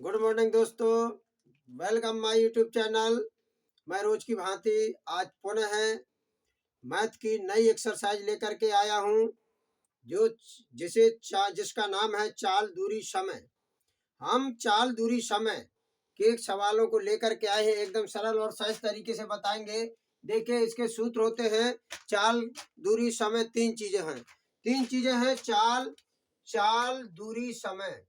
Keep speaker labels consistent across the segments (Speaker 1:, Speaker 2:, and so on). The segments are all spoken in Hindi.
Speaker 1: गुड मॉर्निंग दोस्तों, वेलकम माय यूट्यूब चैनल। मैं रोज की भांति आज पुनः मैथ की नई एक्सरसाइज लेकर के आया हूं, जो जिसका नाम है चाल दूरी समय। हम चाल दूरी समय के सवालों को लेकर के आए हैं, एकदम सरल और सहज तरीके से बताएंगे। देखिए, इसके सूत्र होते हैं चाल दूरी समय। तीन चीजें हैं चाल दूरी समय।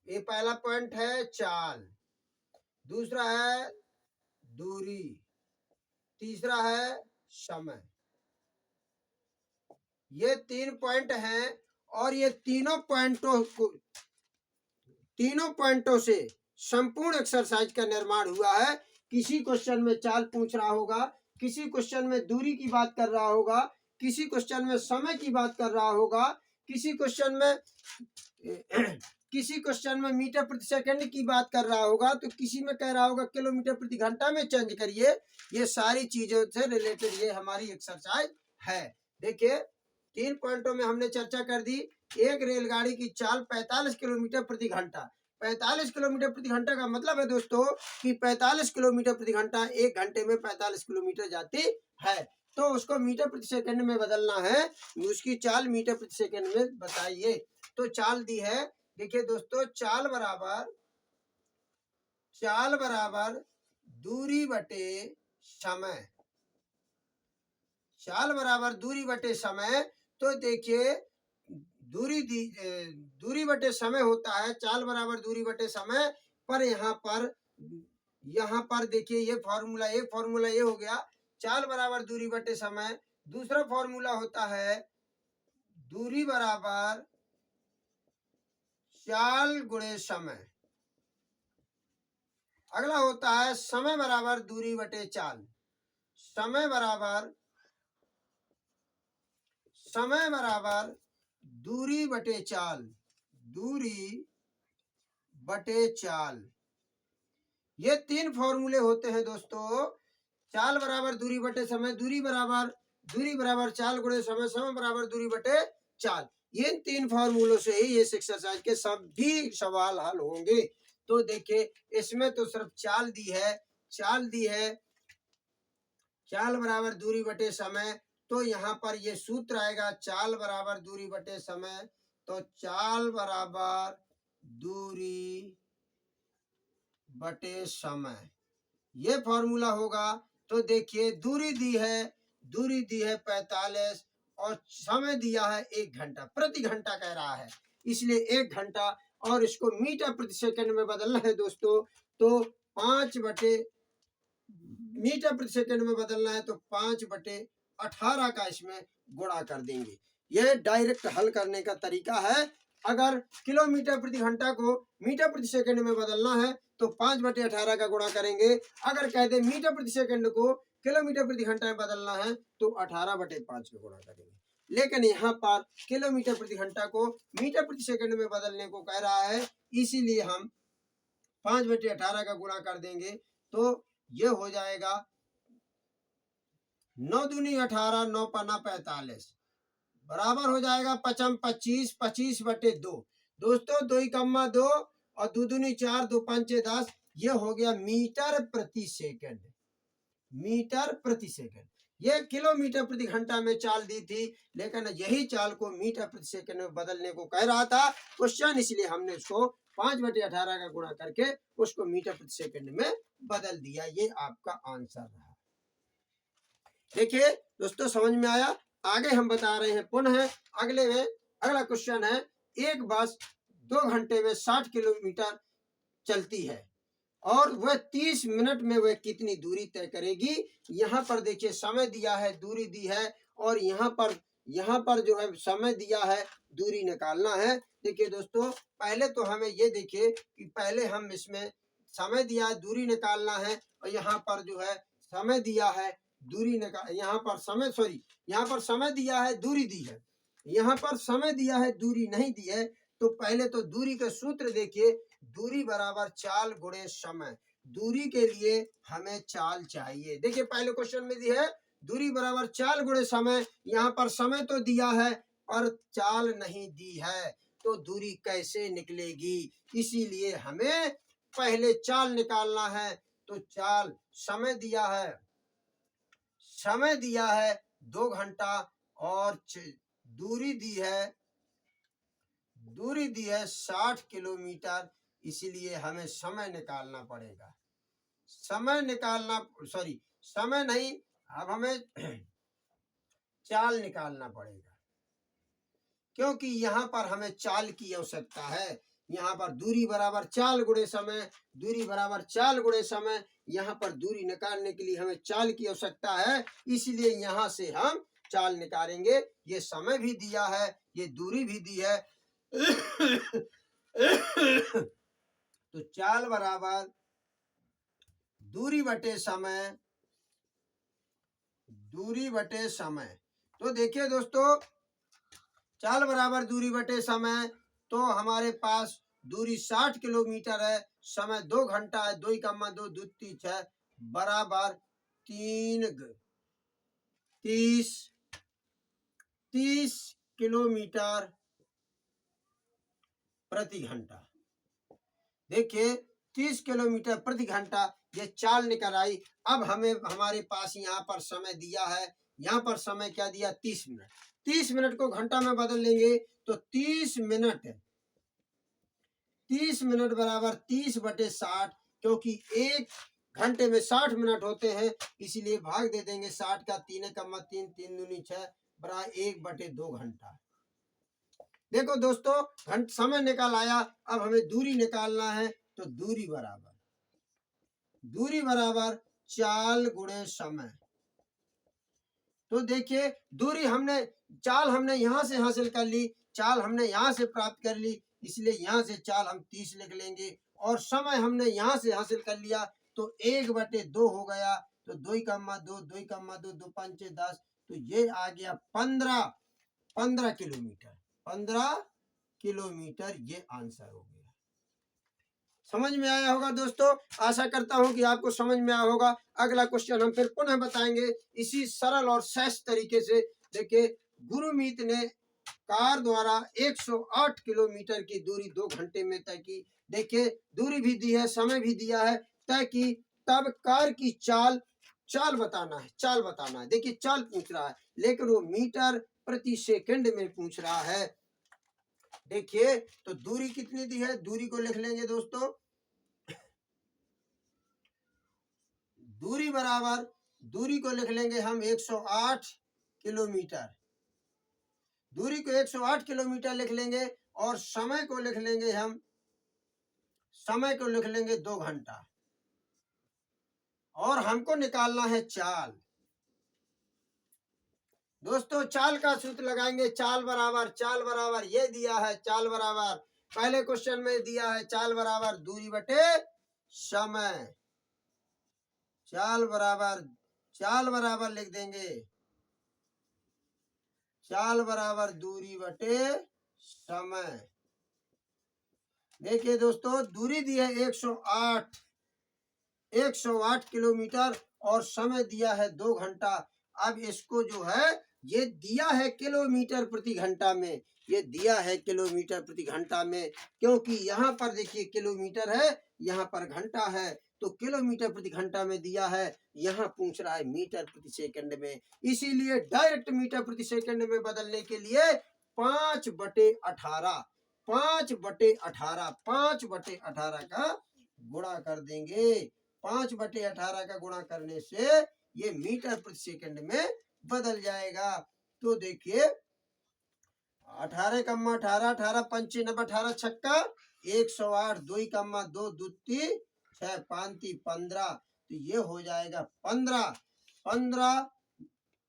Speaker 1: ये पहला पॉइंट है चाल, दूसरा है दूरी, तीसरा है समय। ये 3 पॉइंट हैं और ये तीनों पॉइंटों से संपूर्ण एक्सरसाइज का निर्माण हुआ है। किसी क्वेश्चन में चाल पूछ रहा होगा, किसी क्वेश्चन में दूरी की बात कर रहा होगा, किसी क्वेश्चन में समय की बात कर रहा होगा, किसी क्वेश्चन में मीटर प्रति सेकंड की बात कर रहा होगा, तो किसी में कह रहा होगा किलोमीटर प्रति घंटा में चेंज करिए। ये सारी चीजों से रिलेटेड ये हमारी एक्सरसाइज है। देखिए, 3 पॉइंटों में हमने चर्चा कर दी। एक रेलगाड़ी की चाल 45 किलोमीटर प्रति घंटा। 45 किलोमीटर प्रति घंटा का मतलब है दोस्तों कि 45 किलोमीटर प्रति घंटा 1 घंटे में 45 किलोमीटर जाती है। तो उसको मीटर प्रति सेकंड में बदलना है, उसकी चाल मीटर प्रति सेकंड में बताइए। तो चाल दी है, देखिए दोस्तों, चाल बराबर दूरी बटे समय। चाल बराबर दूरी बटे समय। तो देखिए, दूरी बटे समय होता है चाल बराबर दूरी बटे समय। पर यहाँ पर देखिए, ये फॉर्मूला ये हो गया चाल बराबर दूरी बटे समय। दूसरा फॉर्मूला होता है दूरी बराबर चाल गुणे समय। अगला होता है समय बराबर दूरी बटे चाल। समय बराबर दूरी बटे चाल। ये 3 फॉर्मूले होते हैं दोस्तों। चाल बराबर दूरी बटे समय, दूरी बराबर चाल गुणे समय, समय बराबर दूरी बटे चाल। ये 3 फॉर्मूलों से ही इस एक्सरसाइज के सभी सवाल हल होंगे। तो देखिए, इसमें तो सिर्फ चाल दी है चाल बराबर दूरी बटे समय। तो यहाँ पर ये सूत्र आएगा चाल बराबर दूरी बटे समय। तो चाल बराबर दूरी बटे समय, ये फॉर्मूला होगा। तो देखिए, दूरी दी है 45 और समय दिया है 1 घंटा, प्रति घंटा कह रहा है, इसलिए 1 घंटा। और इसको मीटर प्रति सेकंड में बदलना है दोस्तों। तो 5/मीटर प्रति सेकंड में बदलना है, तो 5/18 का इसमें गुणा कर देंगे। यह डायरेक्ट हल करने का तरीका है। अगर किलोमीटर प्रति घंटा को मीटर प्रति सेकंड में बदलना है तो 5/18 का गुणा करेंगे। अगर कह दे मीटर प्रति सेकंड को किलोमीटर प्रति घंटा में बदलना है तो 18/5 का गुणा करेंगे। लेकिन यहाँ पर किलोमीटर प्रति घंटा को मीटर प्रति सेकंड में बदलने को कह रहा है, इसीलिए हम 5/18 का गुणा कर देंगे। तो ये हो जाएगा 9 दूनी 18, 9 पन्ना 45, बराबर हो जाएगा 5 25, 25/2। दोस्तों, 2 कम्मा 2 और 2 दूनी 4, 2 पंचे 10। ये हो गया मीटर प्रति सेकंड। ये किलोमीटर प्रति घंटा में चाल दी थी, लेकिन यही चाल को मीटर प्रति सेकंड में बदलने को कह रहा था क्वेश्चन, इसलिए हमने उसको 5/18 का गुणा करके उसको मीटर प्रति सेकंड में बदल दिया। ये आपका आंसर रहा। देखिए दोस्तों, समझ में आया। आगे हम बता रहे हैं पुनः अगला क्वेश्चन है, एक बस 2 घंटे में 60 किलोमीटर चलती है और वह 30 मिनट में वह कितनी दूरी तय करेगी। यहाँ पर देखिए, समय दिया है, दूरी दी है, और यहाँ पर जो है समय दिया है, दूरी निकालना है। देखिए दोस्तों, पहले तो हमें ये देखिए कि पहले हम इसमें समय दिया है, दूरी निकालना है, और यहाँ पर जो है समय दिया है, यहाँ पर समय दिया है, दूरी दी है। यहाँ पर समय दिया है, दूरी नहीं दी है। तो पहले तो दूरी का सूत्र देखिए, दूरी बराबर चाल गुणे समय। दूरी के लिए हमें चाल चाहिए। देखिए, पहले क्वेश्चन में दी है दूरी बराबर चाल गुणे समय। यहाँ पर समय तो दिया है पर चाल नहीं दी है, तो दूरी कैसे निकलेगी। इसीलिए हमें पहले चाल निकालना है। तो चाल समय दिया है, समय दिया है 2 घंटा और दूरी दी है 60 किलोमीटर। इसलिए हमें समय निकालना पड़ेगा। समय निकालना, सॉरी समय नहीं, अब हमें चाल निकालना पड़ेगा, क्योंकि यहाँ पर हमें चाल की आवश्यकता है। यहाँ पर दूरी बराबर चाल गुणे समय, दूरी बराबर चाल गुणे समय। यहाँ पर दूरी निकालने के लिए हमें चाल की आवश्यकता है, इसलिए यहाँ से हम चाल निकालेंगे। ये समय भी दिया है, ये दूरी भी दी है। तो चाल बराबर दूरी बटे समय, दूरी बटे समय। तो देखिए दोस्तों, चाल बराबर दूरी बटे समय, तो हमारे पास दूरी 60 किलोमीटर है, समय 2 घंटा है, 2 कम्मा 2 2 3 6 बराबर 30 किलोमीटर प्रति घंटा। देखिए 30 किलोमीटर प्रति घंटा ये चाल निकल आई। अब हमें हमारे पास यहाँ पर समय दिया है, यहाँ पर समय क्या दिया, 30 मिनट। 30 मिनट को घंटा में बदल लेंगे तो 30 मिनट बराबर 30 बटे 60, क्योंकि एक घंटे में 60 मिनट होते हैं, इसीलिए भाग दे देंगे 60 का। 3 कम्मा 3 3 दूनी 6 बराबर 1 बटे 2 घंटा। देखो दोस्तों, समय निकाल आया। अब हमें दूरी निकालना है, तो दूरी बराबर चाल गुणे समय। तो देखिए दूरी चाल हमने यहाँ से हासिल कर ली, चाल हमने यहाँ से प्राप्त कर ली, इसलिए यहाँ से चाल हम 30 लिख लेंगे। और समय हमने यहाँ से हासिल कर लिया, तो 1 बटे 2 हो गया। तो 2 कम्मा 2 2 कम्मा 2 2 5 10, तो ये आ गया 15 किलोमीटर। 15 किलोमीटर ये आंसर हो गया। समझ में आया होगा दोस्तों, आशा करता हूं कि आपको समझ में आया होगा। अगला क्वेश्चन हम फिर पुनः बताएंगे इसी सरल और सहज तरीके से। देखिए, गुरुमीत ने कार द्वारा 108 किलोमीटर की दूरी 2 घंटे में तय की। देखिए दूरी भी दी है, समय भी दिया है, तय की। तब कार की चाल बताना है। देखिए चाल पूछ रहा है, लेकिन वो मीटर प्रति सेकंड में पूछ रहा है। देखिए तो दूरी कितनी दी है, दूरी को लिख लेंगे दोस्तों। दूरी को लिख लेंगे हम 108 किलोमीटर। दूरी को 108 किलोमीटर लिख लेंगे, और समय को लिख लेंगे 2 घंटा। और हमको निकालना है चाल। दोस्तों चाल का सूत्र लगाएंगे, चाल बराबर ये दिया है। चाल बराबर पहले क्वेश्चन में दिया है, चाल बराबर दूरी बटे समय। चाल बराबर लिख देंगे, चाल बराबर दूरी बटे समय। देखिए दोस्तों, दूरी दी है 108 किलोमीटर, और समय दिया है 2 घंटा। अब इसको जो है, ये दिया है किलोमीटर प्रति घंटा में, ये दिया है किलोमीटर प्रति घंटा में, क्योंकि यहाँ पर देखिए किलोमीटर है, यहाँ पर घंटा है, तो किलोमीटर प्रति घंटा में दिया है। यहाँ पूछ रहा है मीटर प्रति सेकंड में, इसीलिए डायरेक्ट मीटर प्रति सेकंड में बदलने के लिए 5 बटे 18 का गुणा कर देंगे। 5 बटे 18 का गुणा करने से ये मीटर प्रति सेकंड में बदल जाएगा। तो देखिए 18 कम्मा 18 पंचे 18 छक्का 108, 2 कम्मा 2 दूती 6 5 15, तो ये हो जाएगा 15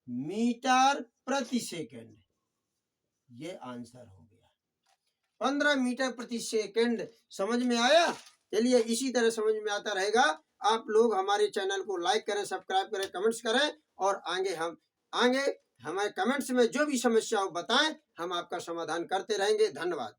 Speaker 1: मीटर प्रति सेकंड। ये आंसर हो गया 15 मीटर प्रति सेकंड। समझ में आया? चलिए इसी तरह समझ में आता रहेगा। आप लोग हमारे चैनल को लाइक करें, सब्सक्राइब करें, कमेंट्स करें, और आगे हमारे कमेंट्स में जो भी समस्या हो बताएं, हम आपका समाधान करते रहेंगे। धन्यवाद।